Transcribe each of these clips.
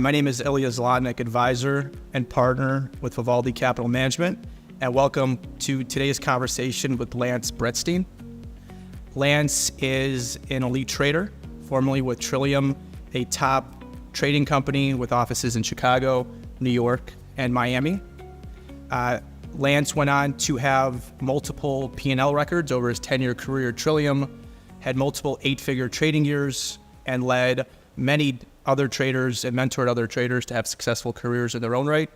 My name is Ilya Zlotnik, advisor and partner with Vivaldi Capital Management, and welcome to today's conversation with Lance Breitstein. Lance is an elite trader, formerly with Trillium, a top trading company with offices in Chicago, New York, and Miami. Lance went on to have multiple P&L records over his 10-year career at Trillium, had multiple 8-figure trading years, and led many other traders and mentored other traders to have successful careers in their own right.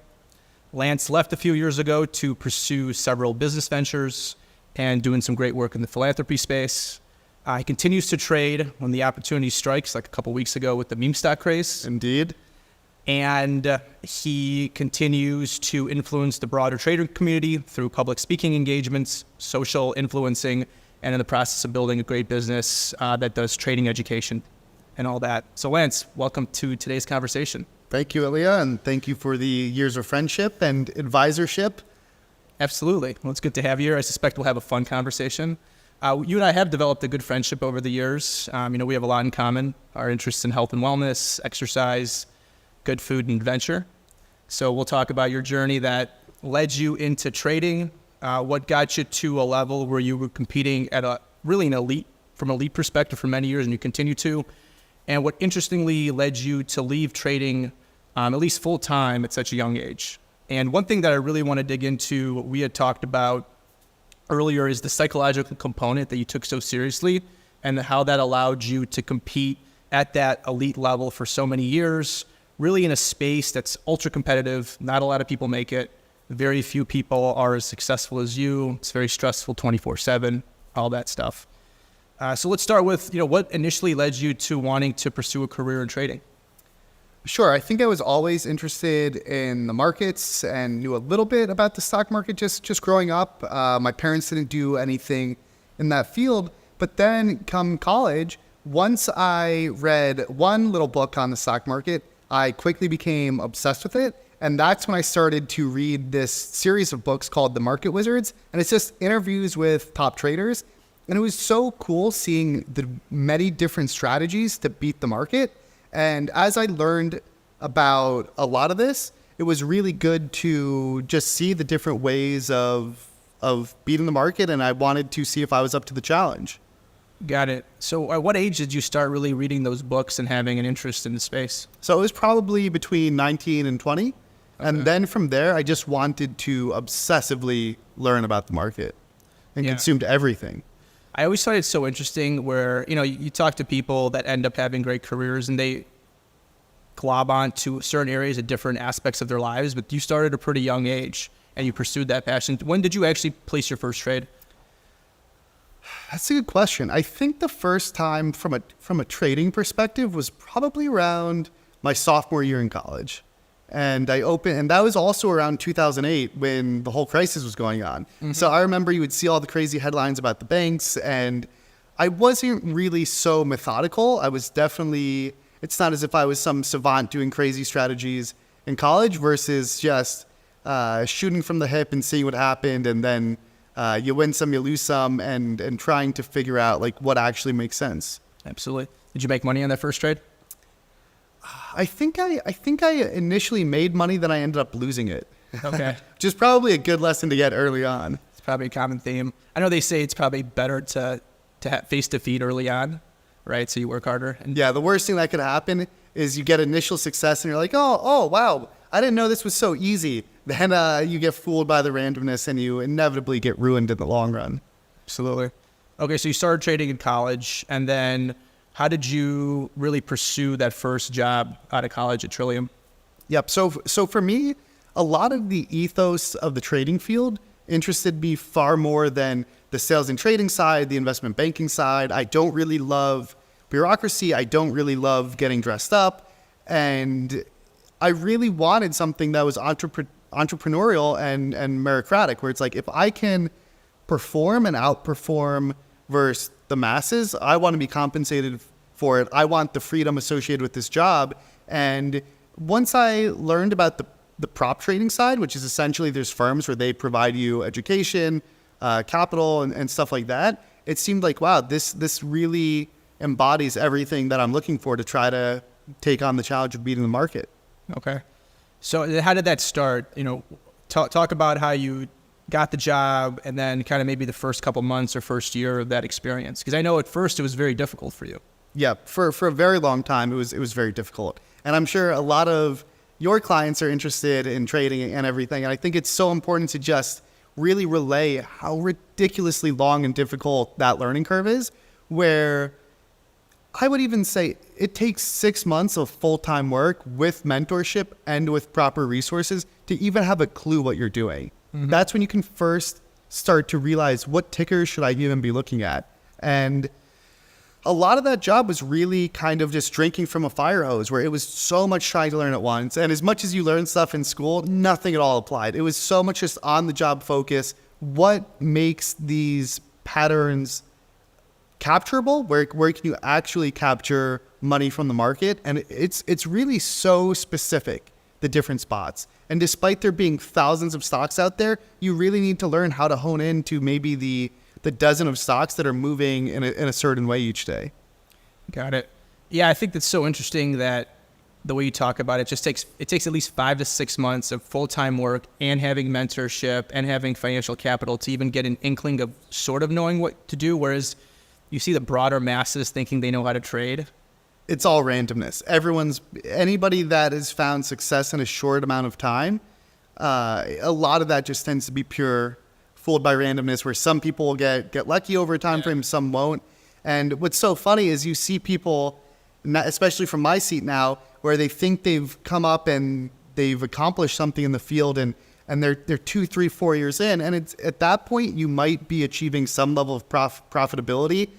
Lance left a few years ago to pursue several business ventures and doing some great work in the philanthropy space. He continues to trade when the opportunity strikes, like a couple weeks ago with the meme stock craze. Indeed. And he continues to influence the broader trader community through public speaking engagements, social influencing, and in the process of building a great business that does trading education and all that. So Lance, welcome to today's conversation. Thank you, Ilya, and thank you for the years of friendship and advisorship. Absolutely. Well, it's good to have you here. I suspect we'll have a fun conversation. You and I have developed a good friendship over the years. We have a lot in common. Our interests in health and wellness, exercise, good food, and adventure. So we'll talk about your journey that led you into trading, what got you to a level where you were competing at from an elite perspective for many years, and you continue to, and what interestingly led you to leave trading at least full time at such a young age. And one thing that I really want to dig into, we had talked about earlier, is the psychological component that you took so seriously and how that allowed you to compete at that elite level for so many years, really in a space that's ultra competitive. Not a lot of people make it. Very few people are as successful as you. It's very stressful 24/7, all that stuff. So let's start with, what initially led you to wanting to pursue a career in trading? Sure. I think I was always interested in the markets and knew a little bit about the stock market just growing up. My parents didn't do anything in that field. But then come college, once I read one little book on the stock market, I quickly became obsessed with it. And that's when I started to read this series of books called The Market Wizards. And it's just interviews with top traders. And it was so cool seeing the many different strategies to beat the market. And as I learned about a lot of this, it was really good to just see the different ways of beating the market. And I wanted to see if I was up to the challenge. Got it. So at what age did you start really reading those books and having an interest in the space? So it was probably between 19 and 20. Okay. And then from there, I just wanted to obsessively learn about the market and consumed everything. I always find it so interesting where, you talk to people that end up having great careers and they glob on to certain areas of different aspects of their lives, but you started at a pretty young age and you pursued that passion. When did you actually place your first trade? That's a good question. I think the first time from a trading perspective was probably around my sophomore year in college. And that was also around 2008 when the whole crisis was going on. Mm-hmm. So I remember you would see all the crazy headlines about the banks, and I wasn't really so methodical. It's not as if I was some savant doing crazy strategies in college versus just shooting from the hip and seeing what happened. And then you win some, you lose some, and trying to figure out what actually makes sense. Absolutely. Did you make money on that first trade? I think I initially made money, then I ended up losing it. Okay. Which is probably a good lesson to get early on. It's probably a common theme. I know they say it's probably better to face defeat early on, right? So you work harder. Yeah, the worst thing that could happen is you get initial success and you're like, oh, wow, I didn't know this was so easy. Then you get fooled by the randomness and you inevitably get ruined in the long run. Absolutely. Okay, so you started trading in college, and then how did you really pursue that first job out of college at Trillium? Yep. So for me, a lot of the ethos of the trading field interested me far more than the sales and trading side, the investment banking side. I don't really love bureaucracy. I don't really love getting dressed up. And I really wanted something that was entrepreneurial and meritocratic, where it's like, if I can perform and outperform versus the masses, I want to be compensated for it. I want the freedom associated with this job. And once I learned about the prop trading side, which is essentially there's firms where they provide you education, capital, and stuff like that, it seemed like, wow, this really embodies everything that I'm looking for to try to take on the challenge of beating the market. Okay. So how did that start? Talk about how you got the job and then kind of maybe the first couple months or first year of that experience. Because I know at first it was very difficult for you. Yeah, for a very long time, it was very difficult. And I'm sure a lot of your clients are interested in trading and everything. And I think it's so important to just really relay how ridiculously long and difficult that learning curve is, where I would even say it takes 6 months of full-time work with mentorship and with proper resources to even have a clue what you're doing. Mm-hmm. That's when you can first start to realize what tickers should I even be looking at. And a lot of that job was really kind of just drinking from a fire hose, where it was so much trying to learn at once. And as much as you learn stuff in school, nothing at all applied. It was so much just on the job focus. What makes these patterns capturable? Where can you actually capture money from the market? And it's really so specific, the different spots. And despite there being thousands of stocks out there, you really need to learn how to hone in to maybe the dozen of stocks that are moving in a certain way each day. Got it. Yeah, I think that's so interesting that the way you talk about it takes at least 5 to 6 months of full-time work and having mentorship and having financial capital to even get an inkling of sort of knowing what to do. Whereas you see the broader masses thinking they know how to trade. It's all randomness. Anybody that has found success in a short amount of time, a lot of that just tends to be pure fooled by randomness, where some people will get lucky over a time frame, some won't. And what's so funny is you see people, especially from my seat now, where they think they've come up and they've accomplished something in the field, and they're 2, 3, 4 years in, and it's at that point you might be achieving some level of profitability,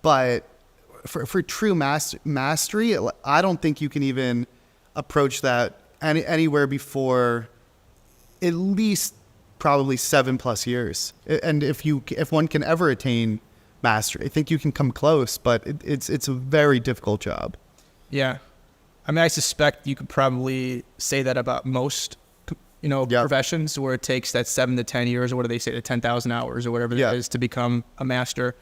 but for true mastery, I don't think you can even approach that anywhere before at least probably 7+ years. And if one can ever attain mastery, I think you can come close, but it's a very difficult job. Yeah. I mean, I suspect you could probably say that about most, professions, where it takes that 7 to 10 years, or what do they say, the 10,000 hours or whatever it is to become a master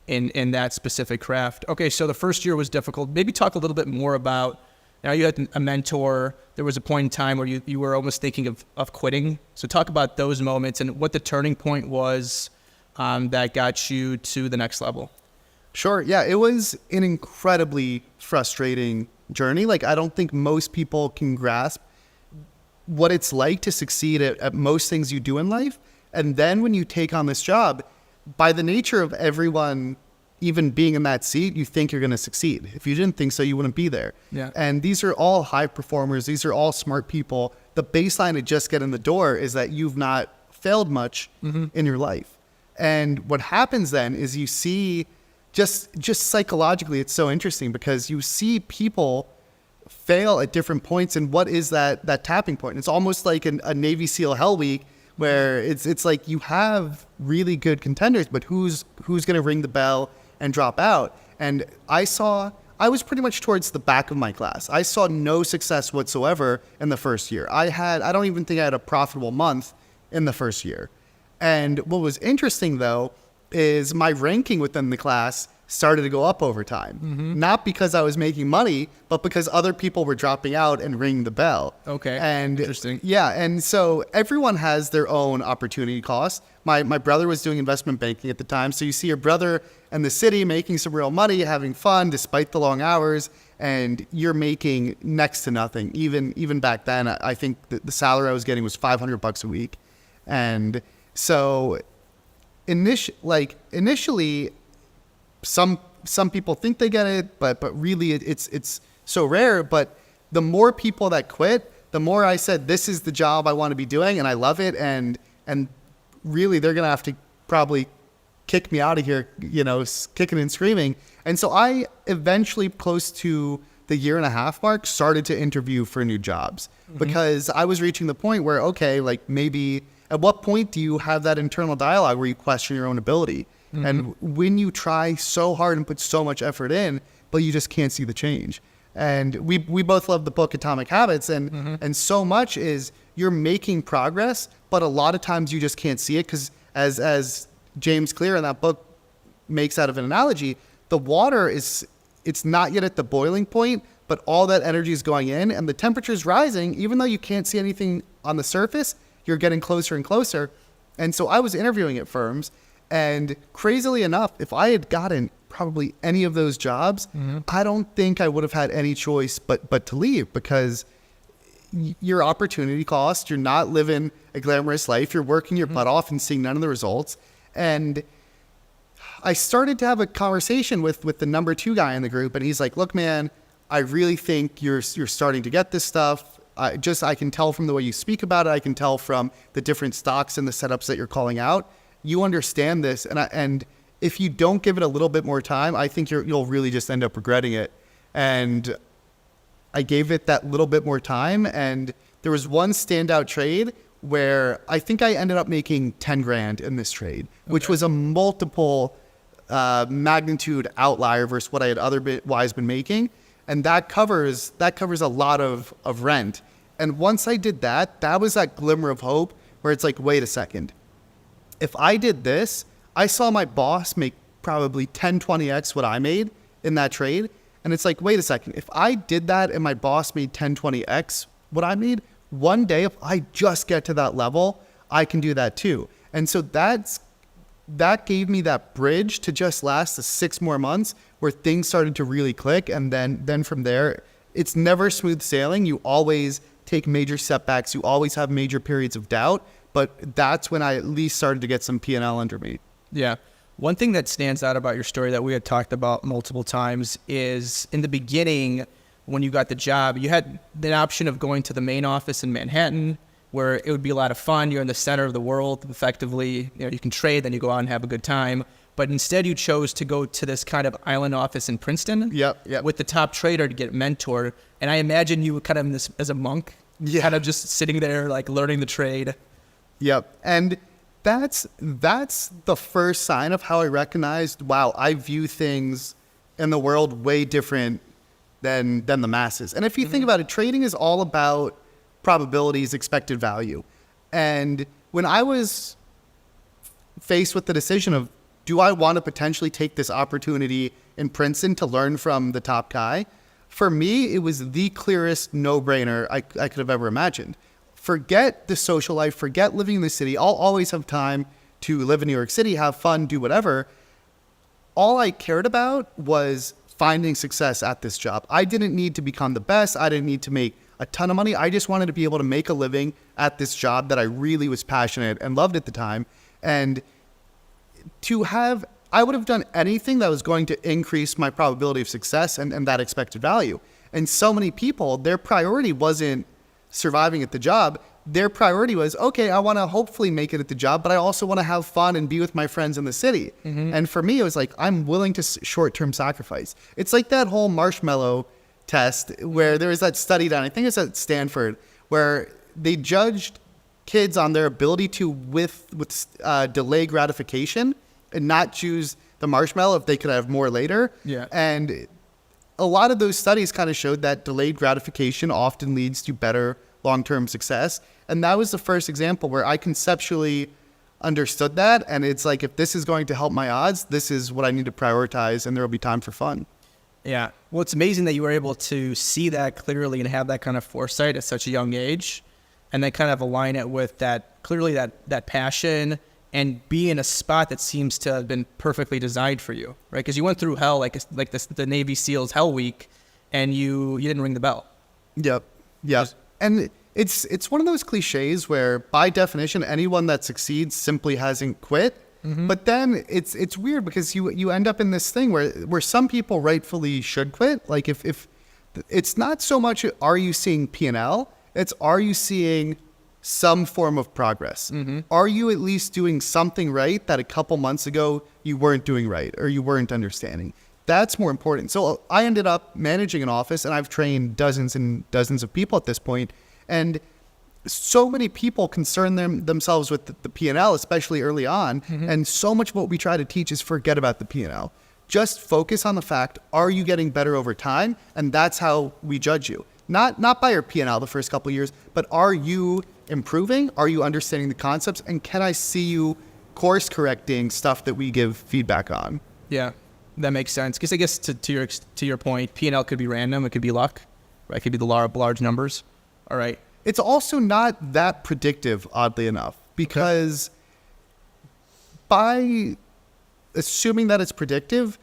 in that specific craft. Okay, so the first year was difficult. Maybe talk a little bit more about, now you had a mentor. There was a point in time where you were almost thinking of quitting. So talk about those moments and what the turning point was that got you to the next level. Sure. Yeah, it was an incredibly frustrating journey. Like, I don't think most people can grasp what it's like to succeed at most things you do in life. And then when you take on this job, by the nature of everyone even being in that seat, you think you're going to succeed. If you didn't think so, you wouldn't be there. Yeah. And these are all high performers. These are all smart people. The baseline to just get in the door is that you've not failed much in your life. And what happens then is you see, just psychologically, it's so interesting because you see people fail at different points. And what is that tapping point? It's almost like a Navy SEAL Hell Week, where it's like you have really good contenders, but who's going to ring the bell and drop out? And I was pretty much towards the back of my class. I saw no success whatsoever in the first year. I don't even think I had a profitable month in the first year. And what was interesting, though, is my ranking within the class started to go up over time. Not because I was making money, but because other people were dropping out and ringing the bell. Okay, and interesting. Yeah, and so everyone has their own opportunity cost. My brother was doing investment banking at the time, so you see your brother in the city making some real money, having fun despite the long hours, and you're making next to nothing. Even back then, I think the salary I was getting was $500 a week. And so initially, some people think they get it, but really it's so rare. But the more people that quit, the more I said, this is the job I want to be doing, and I love it. And really, they're going to have to probably kick me out of here, kicking and screaming. And so I eventually, close to the 1.5 year mark, started to interview for new jobs because I was reaching the point where, okay, like maybe at what point do you have that internal dialogue where you question your own ability? And when you try so hard and put so much effort in, but you just can't see the change. And we both love the book Atomic Habits, and so much is you're making progress, but a lot of times you just can't see it because as James Clear in that book makes out of an analogy, the water it's not yet at the boiling point, but all that energy is going in and the temperature is rising. Even though you can't see anything on the surface, you're getting closer and closer. And so I was interviewing at firms, and crazily enough, if I had gotten probably any of those jobs, I don't think I would have had any choice but to leave, because your opportunity cost, you're not living a glamorous life, you're working your butt off and seeing none of the results. And I started to have a conversation with the number 2 guy in the group, and he's like, look, man, I really think you're starting to get this stuff. I can tell from the way you speak about it. I can tell from the different stocks and the setups that you're calling out. You understand this. And if you don't give it a little bit more time, I think you'll really just end up regretting it. And I gave it that little bit more time. And there was one standout trade where I think I ended up making 10 grand in this trade, which was a multiple magnitude outlier versus what I had otherwise been making. And that covers a lot of rent. And once I did that, that was that glimmer of hope where it's like, wait a second. If I did this, I saw my boss make probably 10, 20x what I made in that trade. And it's like, wait a second. If I did that and my boss made 10, 20x what I made, one day, if I just get to that level, I can do that too. And so that gave me that bridge to just last the 6 more months where things started to really click. And then from there, it's never smooth sailing. You always take major setbacks. You always have major periods of doubt. But that's when I at least started to get some P&L under me. Yeah. One thing that stands out about your story that we had talked about multiple times is in the beginning, when you got the job, you had the option of going to the main office in Manhattan, where it would be a lot of fun. You're in the center of the world, effectively. You can trade, then you go out and have a good time. But instead, you chose to go to this kind of island office in Princeton with the top trader to get mentored. And I imagine you were kind of in this as a monk, kind of just sitting there, like learning the trade. Yep. And that's the first sign of how I recognized, wow, I view things in the world way different than the masses. And if you think about it, trading is all about probabilities, expected value. And when I was faced with the decision of, do I want to potentially take this opportunity in Princeton to learn from the top guy? For me, it was the clearest no-brainer I could have ever imagined. Forget the social life, forget living in the city. I'll always have time to live in New York City, have fun, do whatever. All I cared about was finding success at this job. I didn't need to become the best. I didn't need to make a ton of money. I just wanted to be able to make a living at this job that I really was passionate and loved at the time. And I would have done anything that was going to increase my probability of success and that expected value. And so many people, their priority wasn't surviving at the job. Their priority was, okay, I want to hopefully make it at the job, but I also want to have fun and be with my friends in the city. And for me, it was like, I'm willing to short-term sacrifice. It's like that whole marshmallow test where there was that study done, I think it's at Stanford, where they judged kids on their ability to delay gratification and not choose the marshmallow if they could have more later. Yeah. And a lot of those studies kind of showed that delayed gratification often leads to better long-term success. And that was the first example where I conceptually understood that. And it's like, if this is going to help my odds, this is what I need to prioritize, and there will be time for fun. Yeah. Well, it's amazing that you were able to see that clearly and have that kind of foresight at such a young age, and then kind of align it with that, clearly that passion, and be in a spot that seems to have been perfectly designed for you, right? Because you went through hell, like the Navy SEALs Hell Week, and you didn't ring the bell. Yep. And it's one of those cliches where, by definition, anyone that succeeds simply hasn't quit. But then it's weird because you end up in this thing where some people rightfully should quit. Like if it's not so much are you seeing P&L, it's are you seeing some form of progress? Are you at least doing something right that a couple months ago you weren't doing right or you weren't understanding? That's more important. So I ended up managing an office, and I've trained dozens and dozens of people at this point. And so many people concern themselves with the P&L, especially early on. And so much of what we try to teach is forget about the P&L. Just focus on the fact, are you getting better over time? And that's how we judge you. Not by your P&L the first couple of years, but are you improving? Are you understanding the concepts? And can I see you course correcting stuff that we give feedback on? Yeah. That makes sense. Because I guess to your point, P&L could be random. It could be luck, right? It could be the large numbers. All right. It's also not that predictive, oddly enough, because by assuming that it's predictive,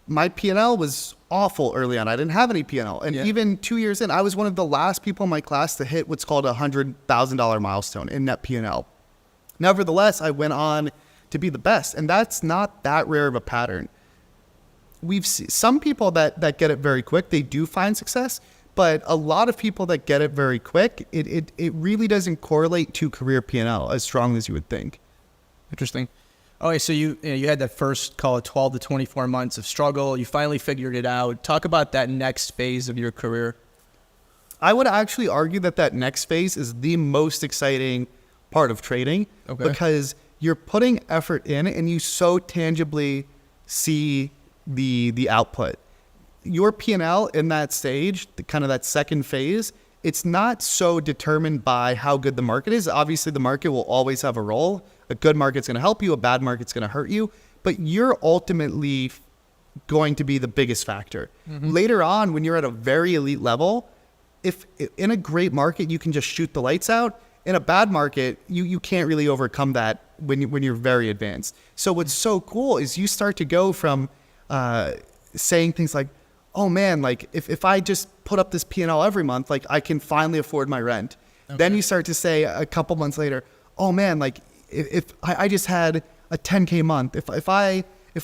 my P&L was awful early on. I didn't have any P&L. And even 2 years in, I was one of the last people in my class to hit what's called a $100,000 milestone in net P&L. Nevertheless, I went on to be the best. And that's not that rare of a pattern. We've seen some people that get it very quick, they do find success. But a lot of people that get it very quick, it really doesn't correlate to career P&L as strongly as you would think. Interesting. Okay, so you had that first, call it 12 to 24 months of struggle. You finally figured it out. Talk about that next phase of your career. I would actually argue that next phase is the most exciting part of trading, because you're putting effort in and you so tangibly see the output. Your P&L in that stage, kind of that second phase, it's not so determined by how good the market is. Obviously, the market will always have a role. A good market's going to help you. A bad market's going to hurt you. But you're ultimately going to be the biggest factor. Later on, when you're at a very elite level, if in a great market, you can just shoot the lights out. In a bad market, you can't really overcome that when you're very advanced. So what's so cool is you start to go from saying things like, oh man, like if I just put up this P&L every month, like I can finally afford my rent. Then you start to say a couple months later, oh man, like if I just had a 10K month, if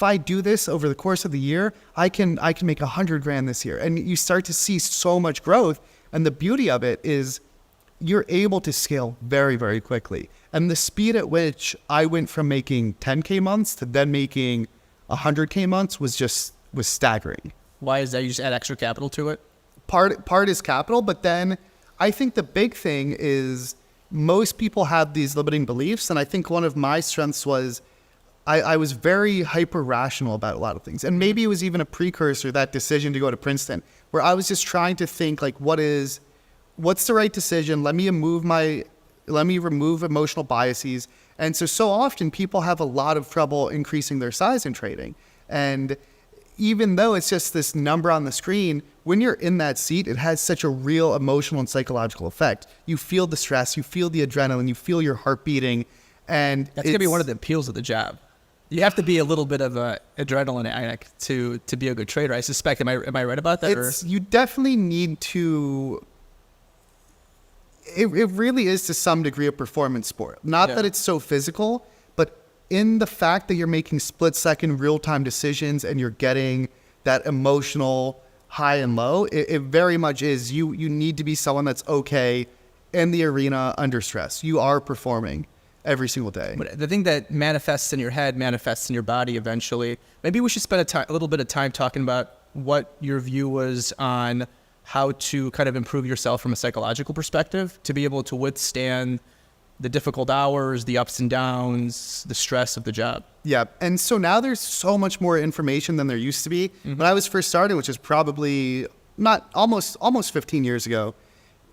I do this over the course of the year, I can make $100,000 this year. And you start to see so much growth. And the beauty of it is you're able to scale very, very quickly. And the speed at which I went from making 10K months to then making 100K months was staggering. Why is that? You just add extra capital to it? Part is capital, but then I think the big thing is most people have these limiting beliefs. And I think one of my strengths was I was very hyper rational about a lot of things. And maybe it was even a precursor, that decision to go to Princeton, where I was just trying to think like, what's the right decision? Let me remove emotional biases. And so often people have a lot of trouble increasing their size in trading. And even though it's just this number on the screen, when you're in that seat, it has such a real emotional and psychological effect. You feel the stress, you feel the adrenaline, you feel your heart beating. And that's going to be one of the appeals of the job. You have to be a little bit of a adrenaline addict to be a good trader, I suspect. Am I right about that? You definitely need to. It really is to some degree a performance sport. Not that it's so physical, but in the fact that you're making split-second real-time decisions and you're getting that emotional high and low, it very much is. You need to be someone that's okay in the arena under stress. You are performing every single day. But the thing that manifests in your head manifests in your body eventually. Maybe we should spend a little bit of time talking about what your view was on how to kind of improve yourself from a psychological perspective to be able to withstand the difficult hours, the ups and downs, the stress of the job. Yeah. And so now there's so much more information than there used to be. When I was first starting, which is probably not almost 15 years ago,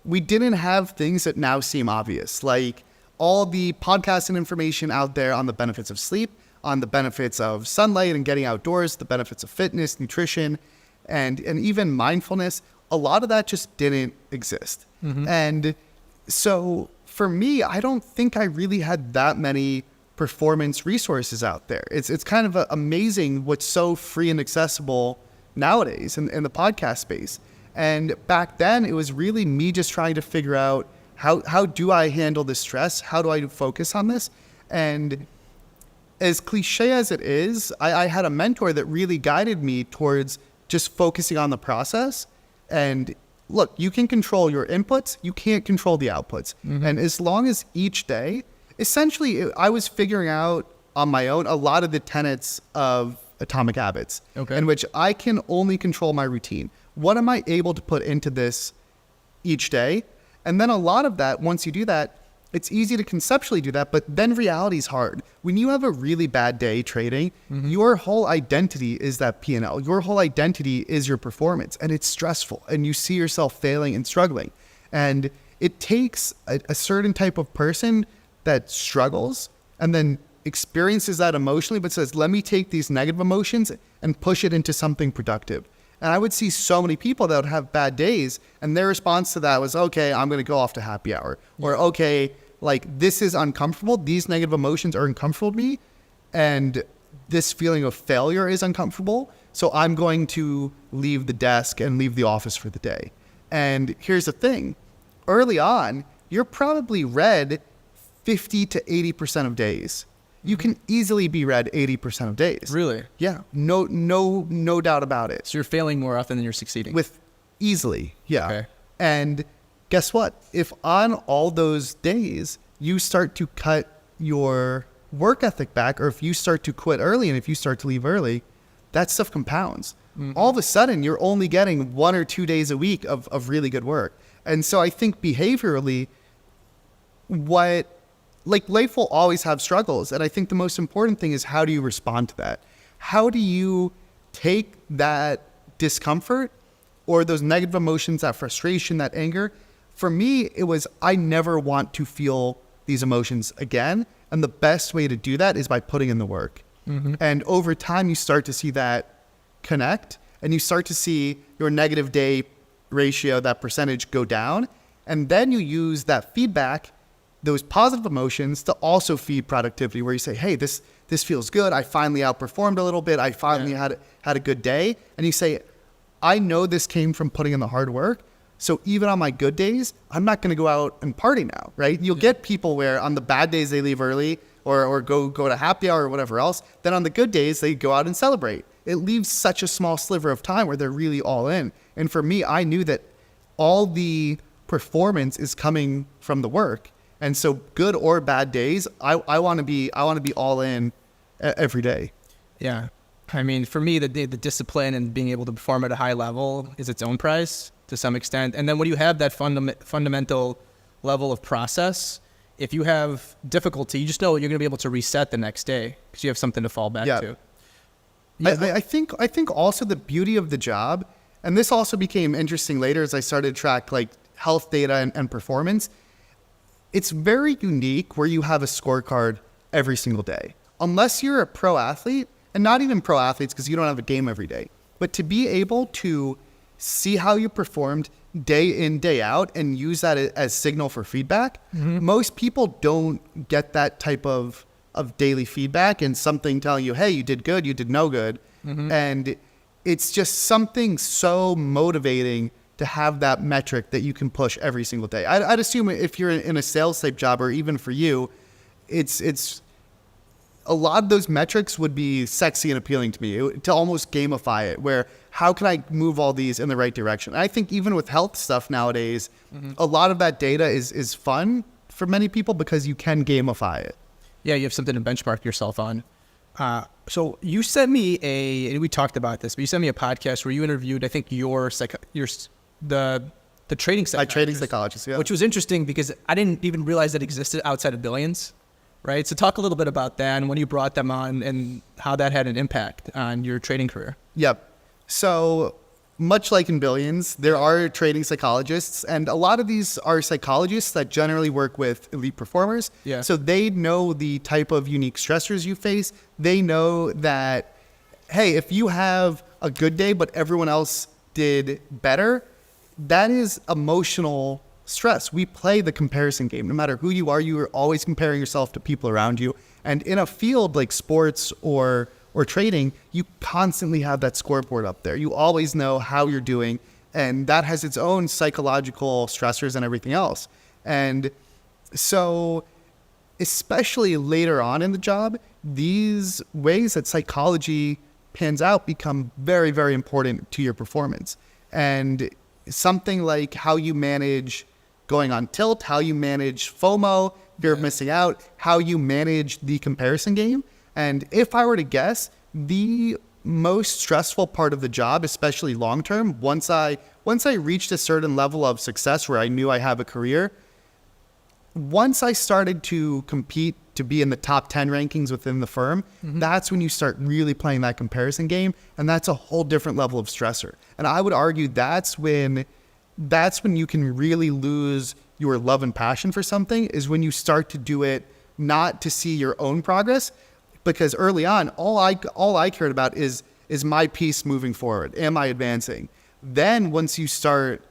we didn't have things that now seem obvious, like all the podcasts and information out there on the benefits of sleep, on the benefits of sunlight and getting outdoors, the benefits of fitness, nutrition, and even mindfulness. A lot of that just didn't exist. And so for me, I don't think I really had that many performance resources out there. It's kind of amazing what's so free and accessible nowadays in the podcast space. And back then, it was really me just trying to figure out how do I handle this stress? How do I focus on this? And as cliche as it is, I had a mentor that really guided me towards just focusing on the process. And look, you can control your inputs, you can't control the outputs. And as long as each day, essentially, I was figuring out on my own a lot of the tenets of Atomic Habits, in which I can only control my routine. What am I able to put into this each day? And then a lot of that, once you do that, it's easy to conceptually do that, but then reality is hard. When you have a really bad day trading, your whole identity is that P&L. Your whole identity is your performance, and it's stressful, and you see yourself failing and struggling. And it takes a certain type of person that struggles and then experiences that emotionally, but says, let me take these negative emotions and push it into something productive. And I would see so many people that would have bad days, and their response to that was, okay, I'm going to go off to happy hour. Or, okay, like, this is uncomfortable. These negative emotions are uncomfortable to me, and this feeling of failure is uncomfortable. So I'm going to leave the desk and leave the office for the day. And here's the thing. Early on, you're probably read 50 to 80% of days. You can easily be read 80% of days. Really? Yeah. No doubt about it. So you're failing more often than you're succeeding. With easily. Yeah. Okay. And guess what? If on all those days you start to cut your work ethic back, or if you start to quit early and if you start to leave early, that stuff compounds. All of a sudden, you're only getting 1 or 2 days a week of really good work. And so I think behaviorally, life will always have struggles. And I think the most important thing is, how do you respond to that? How do you take that discomfort or those negative emotions, that frustration, that anger? For me, it was, I never want to feel these emotions again. And the best way to do that is by putting in the work. And over time, you start to see that connect, and you start to see your negative day ratio, that percentage, go down. And then you use that feedback, those positive emotions, to also feed productivity, where you say, hey, this feels good. I finally outperformed a little bit. I finally had a good day. And you say, I know this came from putting in the hard work. So even on my good days, I'm not going to go out and party now, right? You'll get people where on the bad days they leave early or go to happy hour or whatever else. Then on the good days, they go out and celebrate. It leaves such a small sliver of time where they're really all in. And for me, I knew that all the performance is coming from the work. And so good or bad days, I want to be all in every day. Yeah. I mean, for me, the discipline and being able to perform at a high level is its own prize to some extent. And then when you have that fundamental level of process, if you have difficulty, you just know you're going to be able to reset the next day because you have something to fall back to. I think also the beauty of the job, and this also became interesting later as I started to track like health data and performance. It's very unique where you have a scorecard every single day. Unless you're a pro athlete, and not even pro athletes because you don't have a game every day, but to be able to see how you performed day in, day out and use that as signal for feedback. Most people don't get that type of daily feedback and something telling you, hey, you did good, you did no good. And it's just something so motivating to have that metric that you can push every single day. I'd assume if you're in a sales type job, or even for you, it's a lot of those metrics would be sexy and appealing to me, to almost gamify it, where how can I move all these in the right direction? I think even with health stuff nowadays, a lot of that data is fun for many people because you can gamify it. Yeah, you have something to benchmark yourself on. So you sent me and we talked about this, but you sent me a podcast where you interviewed, I think, the trading psychologist. Trading psychologist, yeah. Which was interesting because I didn't even realize that existed outside of Billions, right? So talk a little bit about that and when you brought them on and how that had an impact on your trading career. Yep. So much like in Billions, there are trading psychologists, and a lot of these are psychologists that generally work with elite performers. Yeah. So they know the type of unique stressors you face. They know that, hey, if you have a good day, but everyone else did better, that is emotional stress. We play the comparison game. No matter who you are always comparing yourself to people around you. And in a field like sports or trading, you constantly have that scoreboard up there. You always know how you're doing, and that has its own psychological stressors and everything else. And so, especially later on in the job, these ways that psychology pans out become very, very important to your performance. And something like how you manage going on tilt, how you manage FOMO, fear of missing out, how you manage the comparison game. And if I were to guess, the most stressful part of the job, especially long term, once I reached a certain level of success where I knew I have a career, once I started to compete to be in the top 10 rankings within the firm, that's when you start really playing that comparison game, and that's a whole different level of stressor. And I would argue that's when you can really lose your love and passion for something, is when you start to do it not to see your own progress, because early on, all I cared about is my piece moving forward? Am I advancing? Then once you start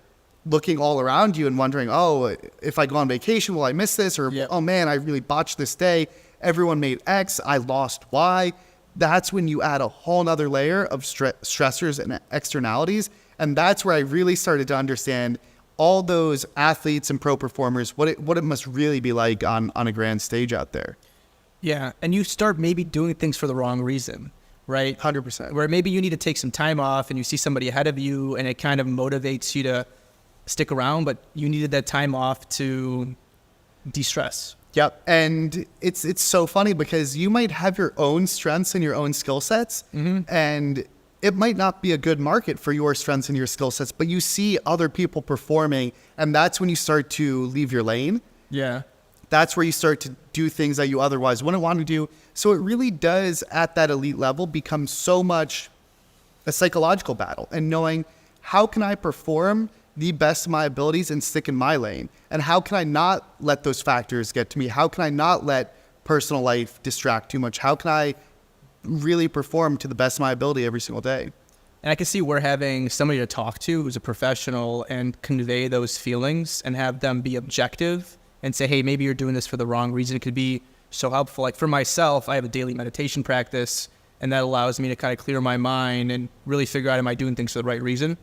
looking all around you and wondering, oh, if I go on vacation, will I miss this? Or, oh man, I really botched this day. Everyone made X, I lost Y. That's when you add a whole nother layer of stressors and externalities. And that's where I really started to understand all those athletes and pro performers, what it must really be like on a grand stage out there. Yeah, and you start maybe doing things for the wrong reason, right? 100%. Where maybe you need to take some time off and you see somebody ahead of you and it kind of motivates you to stick around, but you needed that time off to de-stress. Yep. And it's so funny because you might have your own strengths and your own skill sets, and it might not be a good market for your strengths and your skill sets, but you see other people performing, and that's when you start to leave your lane. Yeah. That's where you start to do things that you otherwise wouldn't want to do. So it really does, at that elite level, become so much a psychological battle, and knowing how can I perform the best of my abilities and stick in my lane? And how can I not let those factors get to me? How can I not let personal life distract too much? How can I really perform to the best of my ability every single day? And I can see we're having somebody to talk to who's a professional and convey those feelings and have them be objective and say, hey, maybe you're doing this for the wrong reason. It could be so helpful. Like for myself, I have a daily meditation practice, and that allows me to kind of clear my mind and really figure out, am I doing things for the right reason?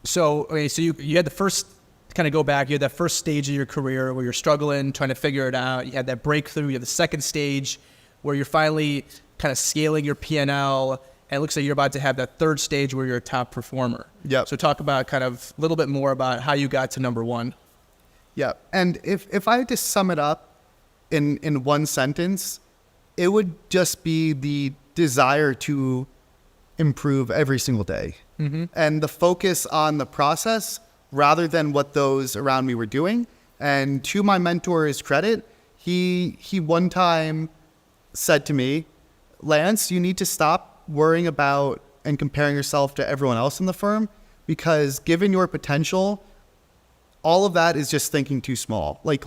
So, okay, so you had the first, kind of go back, you had that first stage of your career where you're struggling, trying to figure it out. You had that breakthrough. You have the second stage where you're finally kind of scaling your P&L, and it looks like you're about to have that third stage where you're a top performer. Yeah. So talk about kind of a little bit more about how you got to number one. Yeah. And if I had to sum it up in one sentence, it would just be the desire to improve every single day. And the focus on the process rather than what those around me were doing. And to my mentor's credit, he one time said to me, Lance, you need to stop worrying about and comparing yourself to everyone else in the firm, because given your potential, all of that is just thinking too small. Like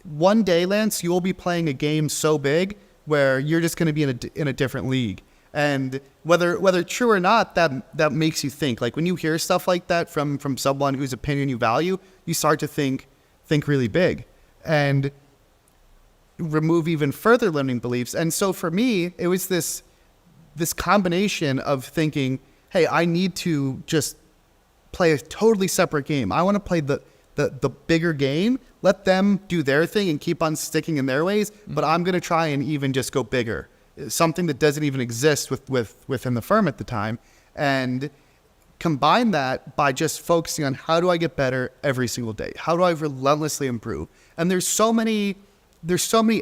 one day, Lance, you will be playing a game so big where you're just going to be in a different league. And whether true or not, that makes you think. Like when you hear stuff like that from someone whose opinion you value, you start to think really big and remove even further limiting beliefs. And so for me, it was this combination of thinking, hey, I need to just play a totally separate game. I want to play the bigger game, let them do their thing and keep on sticking in their ways, but I'm going to try and even just go bigger. Something that doesn't even exist within the firm at the time, and combine that by just focusing on how do I get better every single day? How do I relentlessly improve? And there's so many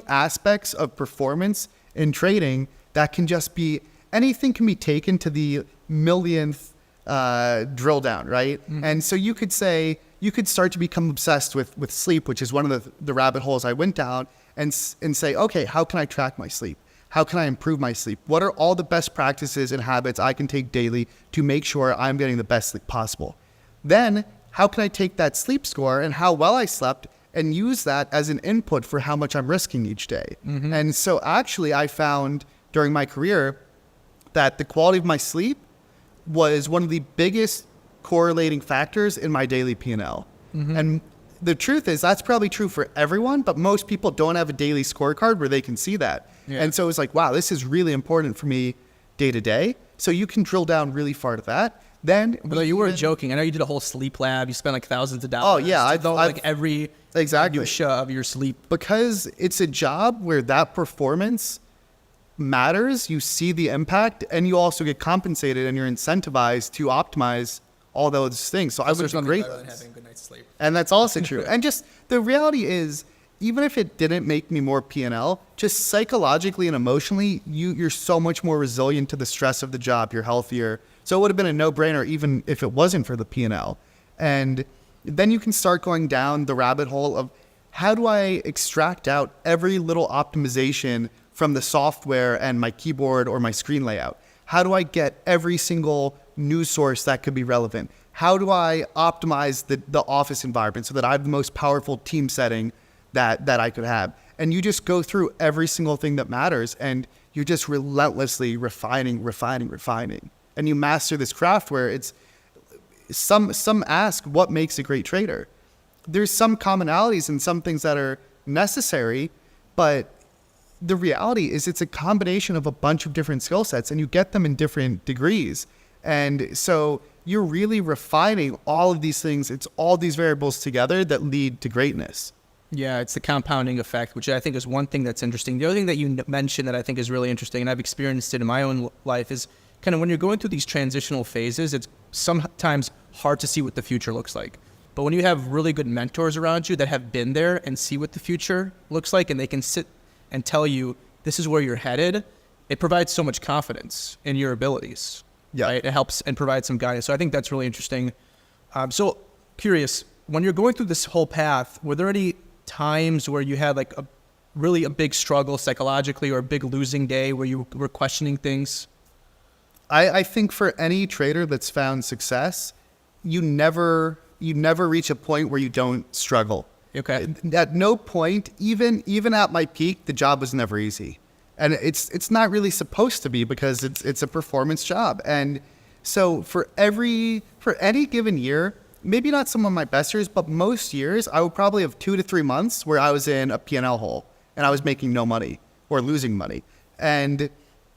aspects of performance in trading that can just be, anything can be taken to the millionth drill down, right? And so you could start to become obsessed with sleep, which is one of the rabbit holes I went down, and say, okay, how can I track my sleep? How can I improve my sleep? What are all the best practices and habits I can take daily to make sure I'm getting the best sleep possible? Then, how can I take that sleep score and how well I slept and use that as an input for how much I'm risking each day? And so actually, I found during my career that the quality of my sleep was one of the biggest correlating factors in my daily P&L. And the truth is that's probably true for everyone, but most people don't have a daily scorecard where they can see that. Yeah. And so it's like, wow, this is really important for me day to day. So you can drill down really far to that. Then you were joking. I know you did a whole sleep lab. You spent like thousands of dollars. Oh yeah, I've like every minutia of your sleep, because it's a job where that performance matters. You see the impact, and you also get compensated, and you're incentivized to optimize all those things. So I would be great. Than having a good night's sleep. And that's also true. And just the reality is, even if it didn't make me more P&L, just psychologically and emotionally, you're so much more resilient to the stress of the job. You're healthier. So it would have been a no-brainer even if it wasn't for the P&L. And then you can start going down the rabbit hole of, how do I extract out every little optimization from the software and my keyboard or my screen layout? How do I get every single news source that could be relevant? How do I optimize the office environment so that I have the most powerful team setting that I could have? and you just go through every single thing that matters, and you're just relentlessly refining, and you master this craft where it's some ask what makes a great trader. There's some commonalities and some things that are necessary, but the reality is it's a combination of a bunch of different skill sets, and you get them in different degrees. And so you're really refining all of these things. It's all these variables together that lead to greatness. Yeah, it's the compounding effect, which I think is one thing that's interesting. The other thing that you mentioned that I think is really interesting, and I've experienced it in my own life, is kind of when you're going through these transitional phases, it's sometimes hard to see what the future looks like. But when you have really good mentors around you that have been there and see what the future looks like, and they can sit and tell you this is where you're headed, it provides so much confidence in your abilities. Yeah. Right? It helps and provides some guidance. So I think that's really interesting. So curious, when you're going through this whole path, were there any times where you had like a big struggle psychologically or a big losing day where you were questioning things? I think for any trader that's found success, you never reach a point where you don't struggle. Okay. At no point, even at my peak, the job was never easy. And it's not really supposed to be, because it's a performance job. And so for any given year, maybe not some of my best years, but most years, I would probably have 2 to 3 months where I was in a P&L hole and I was making no money or losing money. And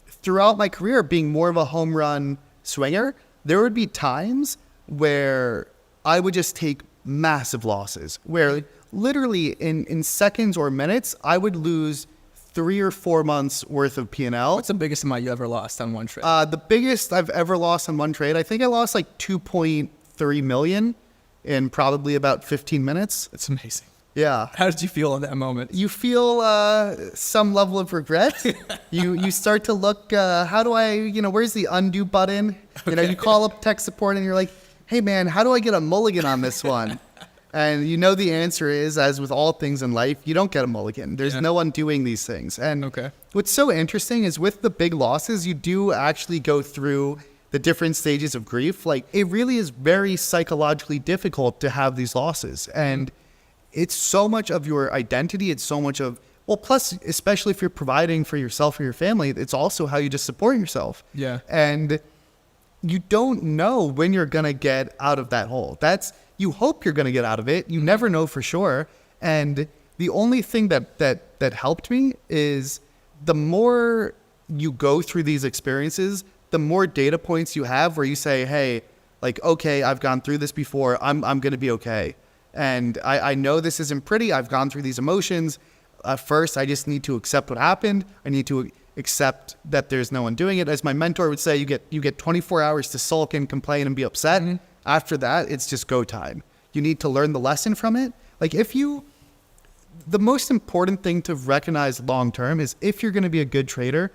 throughout my career, being more of a home run swinger, there would be times where I would just take massive losses, where literally in seconds or minutes, I would lose 3 or 4 months worth of P&L. What's the biggest amount you ever lost on one trade? The biggest I've ever lost on one trade, I think I lost like 2.3 million in probably about 15 minutes. It's amazing. Yeah. How did you feel in that moment? You feel some level of regret. You start to look, how do I, where's the undo button? Okay. You call up tech support and you're like, hey man, how do I get a mulligan on this one? And the answer is, as with all things in life, you don't get a mulligan. There's no undoing these things. And what's so interesting is with the big losses, you do actually go through the different stages of grief. Like, it really is very psychologically difficult to have these losses. And it's so much of your identity. It's so much of, plus, especially if you're providing for yourself or your family, it's also how you just support yourself. Yeah. And you don't know when you're going to get out of that hole. You hope you're going to get out of it. You never know for sure. And the only thing that helped me is the more you go through these experiences, the more data points you have where you say, hey, like, okay, I've gone through this before. I'm going to be okay. And I know this isn't pretty. I've gone through these emotions. First, I just need to accept what happened. I need to accept that there's no one doing it. As my mentor would say, you get 24 hours to sulk and complain and be upset. Mm-hmm. After that, it's just go time. You need to learn the lesson from it. Like, the most important thing to recognize long-term is if you're going to be a good trader,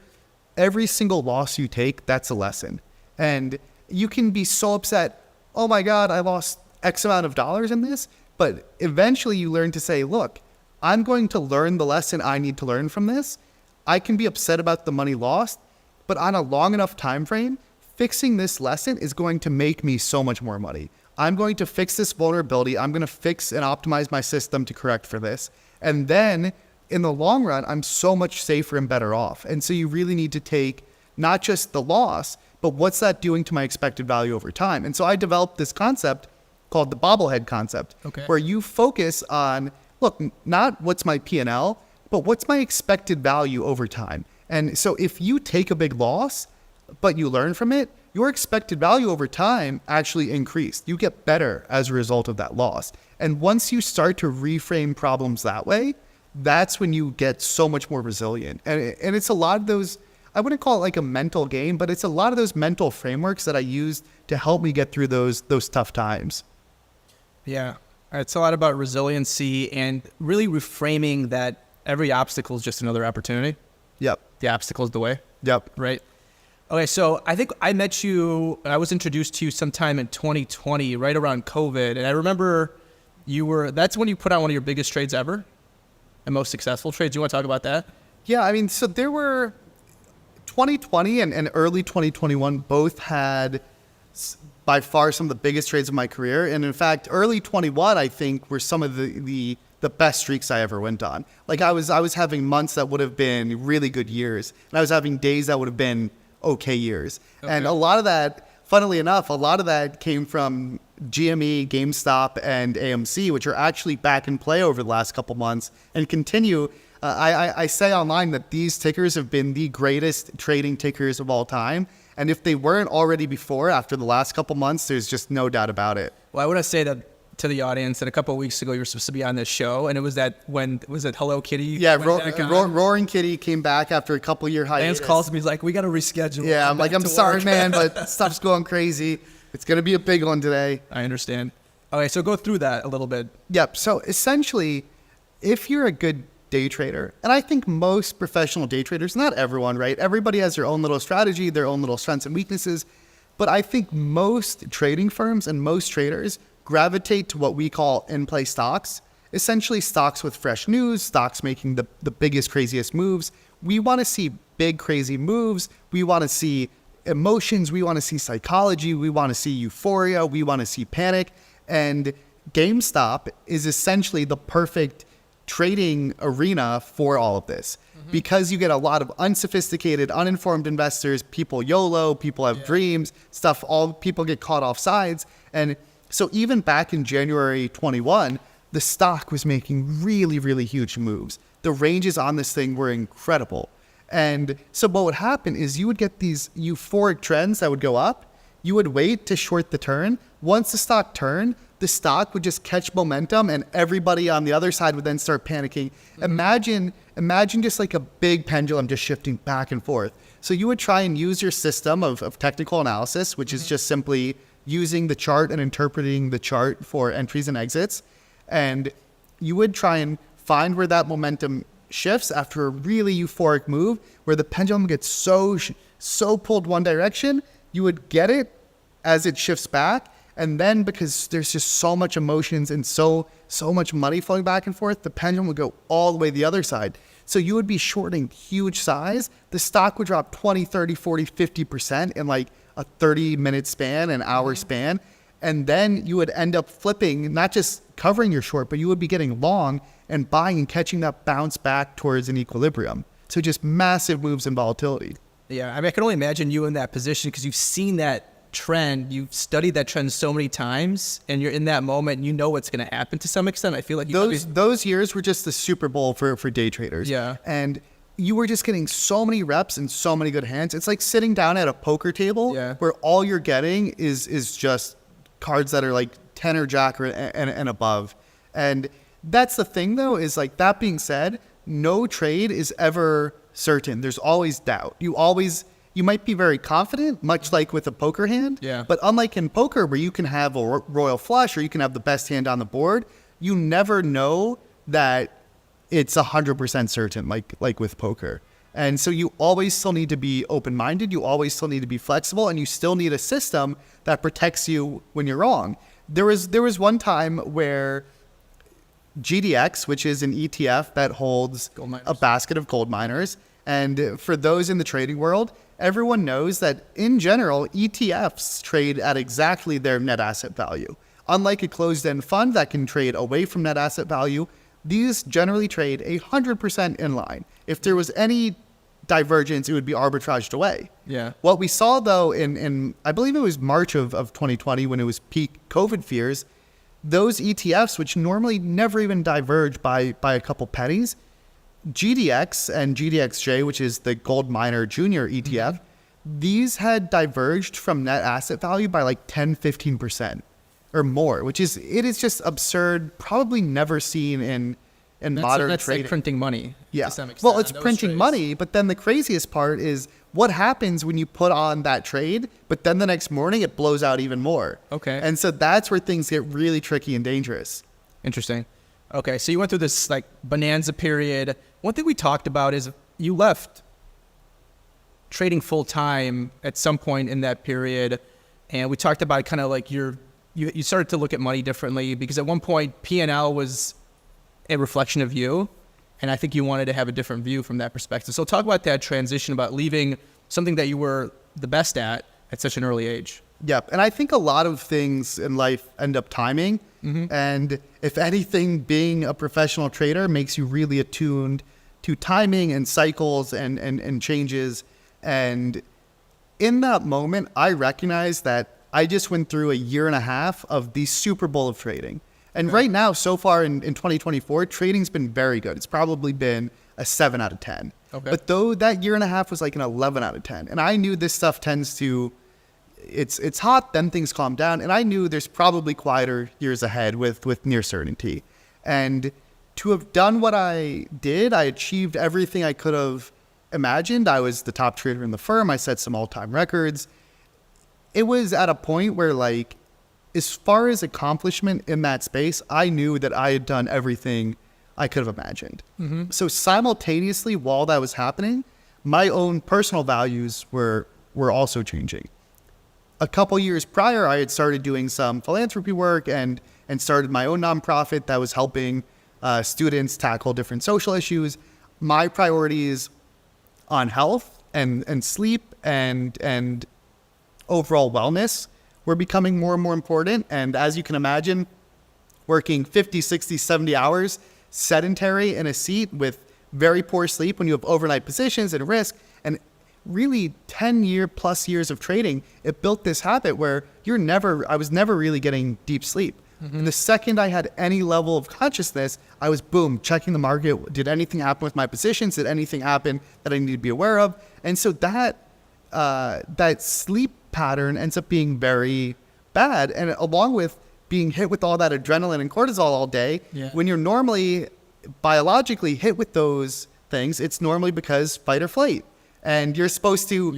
every single loss you take, that's a lesson. And you can be so upset, oh my God, I lost X amount of dollars in this. But eventually you learn to say, look, I'm going to learn the lesson I need to learn from this. I can be upset about the money lost, but on a long enough time frame, fixing this lesson is going to make me so much more money. I'm going to fix this vulnerability. I'm going to fix and optimize my system to correct for this. And then in the long run, I'm so much safer and better off. And so you really need to take not just the loss, but what's that doing to my expected value over time? And so I developed this concept called the bobblehead concept, where you focus on, look, not what's my P&L, but what's my expected value over time. And so if you take a big loss, but you learn from it, your expected value over time actually increased. You get better as a result of that loss. And once you start to reframe problems that way, that's when you get so much more resilient. And it's a lot of those, I wouldn't call it like a mental game, but it's a lot of those mental frameworks that I used to help me get through those tough times. Yeah. It's a lot about resiliency and really reframing that every obstacle is just another opportunity. Yep. The obstacle is the way. Yep. Right. Okay, so I think I met you, I was introduced to you sometime in 2020, right around COVID. And I remember that's when you put on one of your biggest trades ever and most successful trades. You want to talk about that? Yeah, I mean, so there were 2020 and early 2021 both had by far some of the biggest trades of my career. And in fact, early 21, I think, were some of the the best streaks I ever went on. Like I was having months that would have been really good years, and I was having days that would have been okay years. Okay. And a lot of that, funnily enough, a lot of that came from GME, GameStop, and AMC, which are actually back in play over the last couple months and continue. I say online that these tickers have been the greatest trading tickers of all time. And if they weren't already before, after the last couple months, there's just no doubt about it. Well, I want to say that to the audience that a couple of weeks ago you were supposed to be on this show, and it was Hello Kitty? Yeah, Roaring Kitty came back after a couple year hiatus. Lance calls me, he's like, we got to reschedule. Yeah, I'm like, I'm sorry, man, but stuff's going crazy. It's going to be a big one today. I understand. Okay, so go through that a little bit. Yep. So essentially, if you're a good day trader, and I think most professional day traders, not everyone, right? Everybody has their own little strategy, their own little strengths and weaknesses. But I think most trading firms and most traders gravitate to what we call in-play stocks, essentially stocks with fresh news, stocks making the biggest, craziest moves. We want to see big, crazy moves. We want to see emotions. We want to see psychology. We want to see euphoria. We want to see panic. And GameStop is essentially the perfect trading arena for all of this, because you get a lot of unsophisticated, uninformed investors. People YOLO, people have dreams, stuff, all people get caught off sides. And so even back in January 21, the stock was making really, really huge moves. The ranges on this thing were incredible. And so what would happen is you would get these euphoric trends that would go up. You would wait to short the turn. Once the stock turned, the stock would just catch momentum and everybody on the other side would then start panicking. Imagine just like a big pendulum just shifting back and forth. So you would try and use your system of technical analysis, which is just simply using the chart and interpreting the chart for entries and exits. And you would try and find where that momentum shifts after a really euphoric move, where the pendulum gets so pulled one direction. You would get it as it shifts back. And then because there's just so much emotions and so much money flowing back and forth, the pendulum would go all the way the other side. So you would be shorting huge size. The stock would drop 20, 30, 40, 50% in like a 30-minute span, an hour span. And then you would end up flipping, not just covering your short, but you would be getting long and buying and catching that bounce back towards an equilibrium. So just massive moves in volatility. Yeah, I mean, I can only imagine you in that position because you've seen that trend. You've studied that trend so many times, and you're in that moment, and you know what's going to happen to some extent. I feel like those years were just the Super Bowl for day traders. Yeah. And you were just getting so many reps and so many good hands. It's like sitting down at a poker table where all you're getting is just cards that are like 10 or jack and above. And that's the thing, though, is like, that being said, no trade is ever certain. There's always doubt. You might be very confident, much like with a poker hand. Yeah. But unlike in poker, where you can have a royal flush or you can have the best hand on the board, you never know that it's 100% certain, like with poker. And so you always still need to be open-minded. You always still need to be flexible, and you still need a system that protects you when you're wrong. There was one time where GDX, which is an ETF that holds a basket of gold miners, and for those in the trading world, everyone knows that in general, ETFs trade at exactly their net asset value. Unlike a closed-end fund that can trade away from net asset value, these generally trade 100% in line. If there was any divergence, it would be arbitraged away. Yeah. What we saw, though, in I believe it was March of 2020, when it was peak COVID fears, those ETFs, which normally never even diverge by a couple pennies, GDX and GDXJ, which is the gold miner junior ETF, these had diverged from net asset value by like 10, 15% or more, it is just absurd, probably never seen in modern that's trading. Like printing money. Yeah. To some extent, well, it's printing money, but then the craziest part is what happens when you put on that trade, but then the next morning it blows out even more. Okay. And so that's where things get really tricky and dangerous. Interesting. Okay, so you went through this like bonanza period. One thing we talked about is you left trading full time at some point in that period, and we talked about kind of like you started to look at money differently, because at one point P&L was a reflection of you, and I think you wanted to have a different view from that perspective. So talk about that transition, about leaving something that you were the best at such an early age. Yep. And I think a lot of things in life end up timing. And if anything, being a professional trader makes you really attuned to timing and cycles and changes. And in that moment, I recognized that I just went through a year and a half of the Super Bowl of trading. And right now, so far in 2024, trading's been very good. It's probably been a 7 out of 10. Okay. But though that year and a half was like an 11 out of 10. And I knew this stuff tends to, it's hot, then things calm down. And I knew there's probably quieter years ahead with near certainty. And to have done what I did, I achieved everything I could have imagined. I was the top trader in the firm. I set some all-time records. It was at a point where, like, as far as accomplishment in that space, I knew that I had done everything I could have imagined. So simultaneously, while that was happening, my own personal values were also changing. A couple years prior, I had started doing some philanthropy work and started my own nonprofit that was helping students tackle different social issues. My priorities on health and sleep and overall wellness were becoming more and more important. And as you can imagine, working 50, 60, 70 hours sedentary in a seat with very poor sleep when you have overnight positions and risk, and really 10+ years of trading, it built this habit where I was never really getting deep sleep. And the second I had any level of consciousness, I was, boom, checking the market. Did anything happen with my positions? Did anything happen that I need to be aware of? And so that sleep pattern ends up being very bad. And along with being hit with all that adrenaline and cortisol all day, when you're normally biologically hit with those things, it's normally because fight or flight. And you're supposed to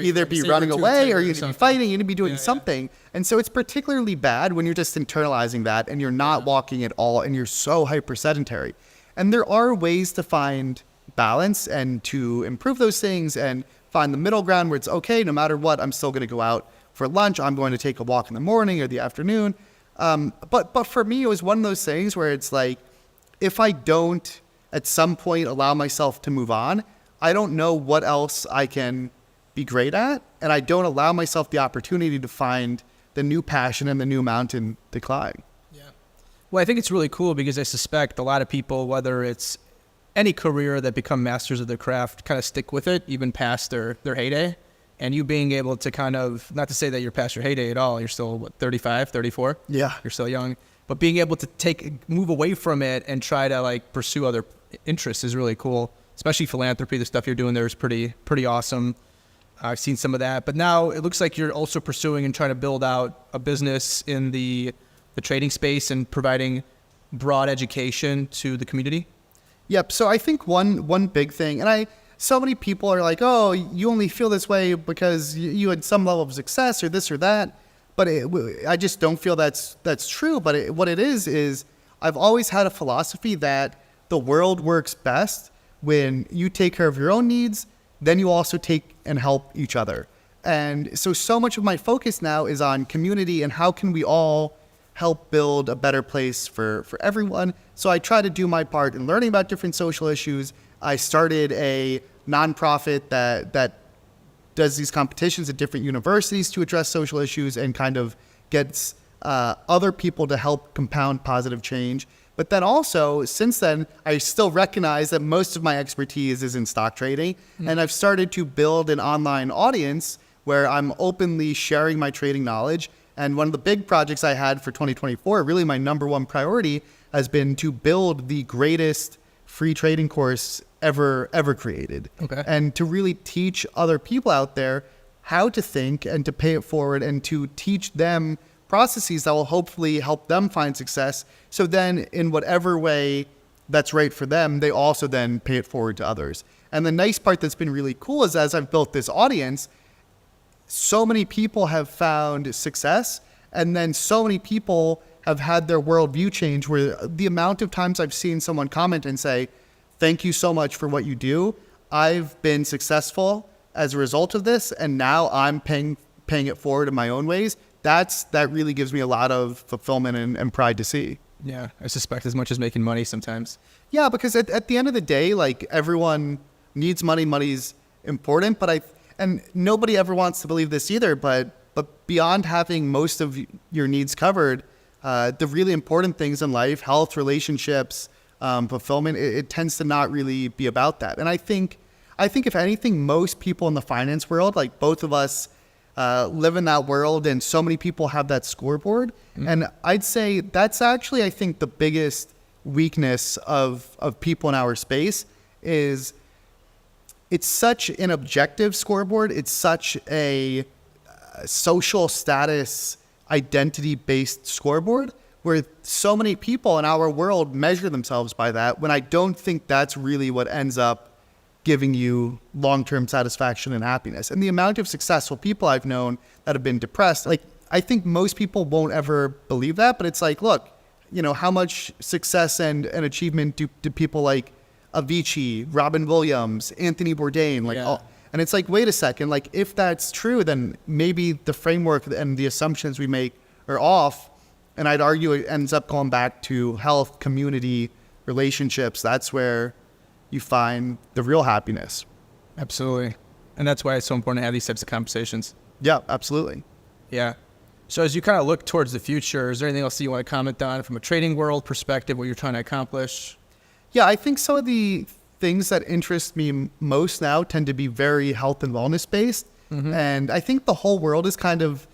either be running away or you need to be fighting, you need to be doing something. And so it's particularly bad when you're just internalizing that and you're not walking at all and you're so hyper sedentary. And there are ways to find balance and to improve those things and find the middle ground where it's okay, no matter what, I'm still going to go out for lunch. I'm going to take a walk in the morning or the afternoon. But for me, it was one of those things where it's like, if I don't at some point allow myself to move on, I don't know what else I can be great at, and I don't allow myself the opportunity to find the new passion and the new mountain to climb. Yeah. Well, I think it's really cool because I suspect a lot of people, whether it's any career that become masters of their craft, kind of stick with it even past their heyday. And you being able to kind of, not to say that you're past your heyday at all, you're still, 35, 34? Yeah. You're still young. But being able to move away from it and try to like pursue other interests is really cool. Especially philanthropy, the stuff you're doing there is pretty awesome. I've seen some of that. But now it looks like you're also pursuing and trying to build out a business in the trading space and providing broad education to the community. Yep. So I think one big thing, and so many people are like, oh, you only feel this way because you had some level of success or this or that. But I just don't feel that's true. But what it is I've always had a philosophy that the world works best when you take care of your own needs, then you also take and help each other. And so much of my focus now is on community and how can we all help build a better place for everyone. So I try to do my part in learning about different social issues. I started a nonprofit that does these competitions at different universities to address social issues and kind of gets other people to help compound positive change. But then also, since then, I still recognize that most of my expertise is in stock trading. And I've started to build an online audience where I'm openly sharing my trading knowledge. And one of the big projects I had for 2024, really my number one priority, has been to build the greatest free trading course ever created. Okay. And to really teach other people out there how to think and to pay it forward and to teach them processes that will hopefully help them find success. So then in whatever way that's right for them, they also then pay it forward to others. And the nice part that's been really cool is as I've built this audience, so many people have found success, and then so many people have had their worldview change where the amount of times I've seen someone comment and say, thank you so much for what you do. I've been successful as a result of this, and now I'm paying it forward in my own ways. That really gives me a lot of fulfillment and pride to see. Yeah, I suspect as much as making money sometimes. Yeah, because at the end of the day, like everyone needs money. Money's important, and nobody ever wants to believe this either, but But beyond having most of your needs covered, the really important things in life, health, relationships, fulfillment, it tends to not really be about that. And I think if anything, most people in the finance world, like both of us, live in that world, and so many people have that scoreboard. And I'd say that's actually, I think, the biggest weakness of people in our space is it's such an objective scoreboard. It's such a social status identity-based scoreboard where so many people in our world measure themselves by that, when I don't think that's really what ends up giving you long-term satisfaction and happiness. And the amount of successful people I've known that have been depressed, like, I think most people won't ever believe that, but it's like, look, you know, how much success and achievement do people like Avicii, Robin Williams, Anthony Bourdain, like, all, and it's like, wait a second, like, if that's true, then maybe the framework and the assumptions we make are off. And I'd argue it ends up going back to health, community, relationships. That's where you find the real happiness. Absolutely. And that's why it's so important to have these types of conversations. Yeah, absolutely. Yeah. So as you kind of look towards the future, is there anything else that you want to comment on from a trading world perspective, what you're trying to accomplish? Yeah, I think some of the things that interest me most now tend to be very health and wellness based. And I think the whole world is kind of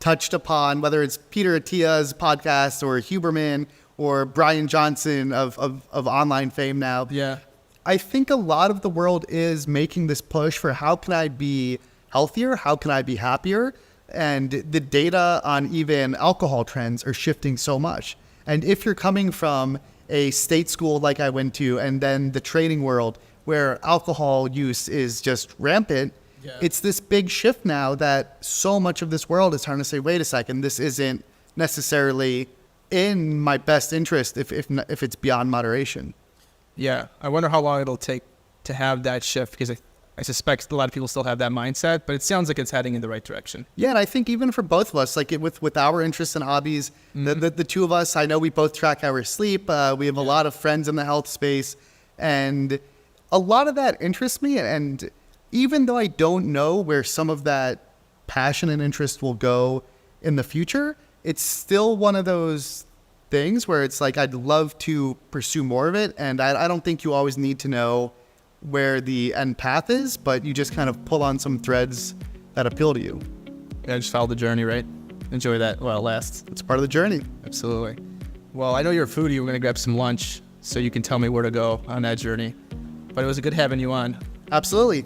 touched upon, whether it's Peter Attia's podcast or Huberman or Brian Johnson of online fame now. Yeah. I think a lot of the world is making this push for how can I be healthier? How can I be happier? And the data on even alcohol trends are shifting so much. And if you're coming from a state school like I went to, and then the trading world where alcohol use is just rampant, it's this big shift now that so much of this world is trying to say, wait a second, this isn't necessarily in my best interest if it's beyond moderation. Yeah. I wonder how long it'll take to have that shift, because I suspect a lot of people still have that mindset, but it sounds like it's heading in the right direction. Yeah, and I think even for both of us, like with our interests and hobbies, the two of us, I know we both track our sleep. We have a lot of friends in the health space, and a lot of that interests me. And even though I don't know where some of that passion and interest will go in the future, it's still one of those things where it's like I'd love to pursue more of it. And I don't think you always need to know where the end path is, but you just kind of pull on some threads that appeal to you. Yeah, just follow the journey, right? Enjoy that while it lasts. It's part of the journey. Absolutely. Well, I know you're a foodie. We're going to grab some lunch so you can tell me where to go on that journey. But it was good having you on. Absolutely.